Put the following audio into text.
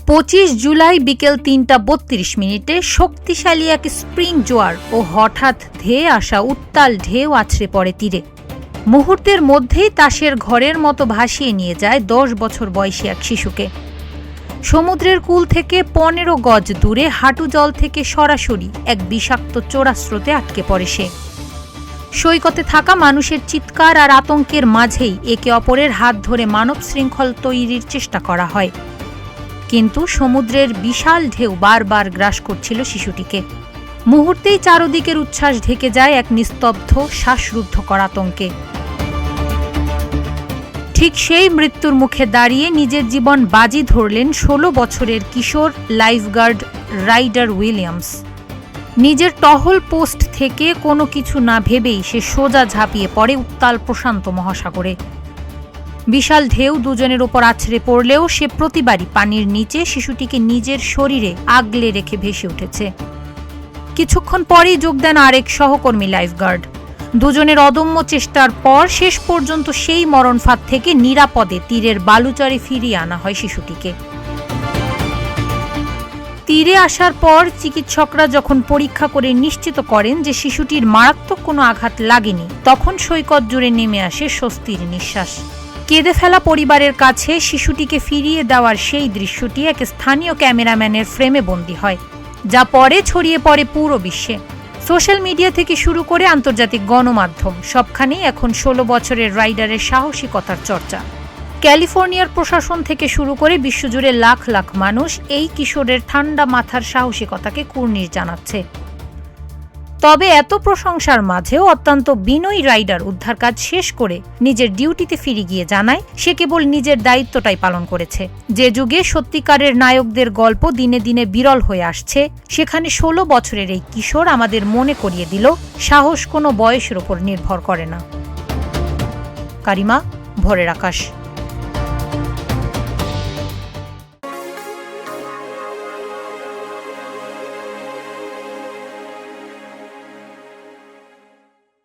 25 জুলাই বিকেল 3:32 শক্তিশালী এক স্প্রিং জোয়ার ও হঠাৎ ধেয়ে আসা উত্তাল ঢেউ আছড়ে পড়ে তীরে। মুহূর্তের মধ্যেই তাসের ঘরের মতো ভাসিয়ে নিয়ে যায় 10 বছর বয়সী এক শিশুকে। সমুদ্রের কূল থেকে 15 গজ দূরে হাঁটু জল থেকে সরাসরি এক বিষাক্ত চোরাস্রোতে আটকে পড়ে সে। সৈকতে থাকা মানুষের চিৎকার আর আতঙ্কের মাঝেই একে অপরের হাত ধরে মানব শৃঙ্খল তৈরির চেষ্টা করা হয়, কিন্তু সমুদ্রের বিশাল ঢেউ বারবার গ্রাস করছিল শিশুটিকে। মুহূর্তেই চারদিকের উচ্ছ্বাস ঢেকে যায় এক নিস্তব্ধ শ্বাসরুদ্ধকর আতঙ্কে। ঠিক সেই মৃত্যুর মুখে দাঁড়িয়ে নিজের জীবন বাজি ধরলেন 16 বছরের কিশোর লাইফগার্ড রাইডার উইলিয়ামস। নিজের টহল পোস্ট থেকে কোনো কিছু না ভেবেই সে সোজা ঝাঁপিয়ে পড়ে উত্তাল প্রশান্ত মহাসাগরে। বিশাল ঢেউ দুজনের ওপর আছড়ে পড়লেও সে প্রতিবারই পানির নিচে শিশুটিকে নিজের শরীরে আগলে রেখে ভেসে উঠেছে। কিছুক্ষণ পরেই যোগ দেন আরেক সহকর্মী লাইফগার্ড। দুজনের অদম্য চেষ্টার পর শেষ পর্যন্ত সেই মরণফাঁদ থেকে নিরাপদে তীরের বালুচরে ফিরিয়ে আনা হয় শিশুটিকে। তীরে আসার পর চিকিৎসকরা যখন পরীক্ষা করে নিশ্চিত করেন যে শিশুটির মারাত্মক কোনো আঘাত লাগেনি, তখন সৈকত জুড়ে নেমে আসে স্বস্তির নিঃশ্বাস। কেঁদে ফেলা পরিবারের কাছে শিশুটিকে ফিরিয়ে দেওয়ার সেই দৃশ্যটি এক স্থানীয় ক্যামেরাম্যানের ফ্রেমে বন্দী হয়, যা পরে ছড়িয়ে পড়ে পুরো বিশ্বে। সোশ্যাল মিডিয়া থেকে শুরু করে আন্তর্জাতিক গণমাধ্যম সবখানেই এখন 16 বছরের রাইডারের সাহসিকতার চর্চা। ক্যালিফোর্নিয়ার প্রশাসন থেকে শুরু করে বিশ্বজুড়ে লাখ লাখ মানুষ এই কিশোরের ঠান্ডা মাথার সাহসিকতাকে কুর্নিশ জানাচ্ছে। তবে এত প্রশংসার মাঝেও অত্যন্ত বিনয়ী রাইডার উদ্ধার কাজ শেষ করে নিজের ডিউটিতে ফিরে গিয়ে জানায় সে কেবল নিজের দায়িত্বটাই পালন করেছে। যে যুগে সত্যিকারের নায়কদের গল্প দিনে দিনে বিরল হয়ে আসছে, সেখানে 16 বছরের এই কিশোর আমাদের মনে করিয়ে দিল সাহস কোনো বয়সের ওপর নির্ভর করে না। কারিমা, ভোরের আকাশ।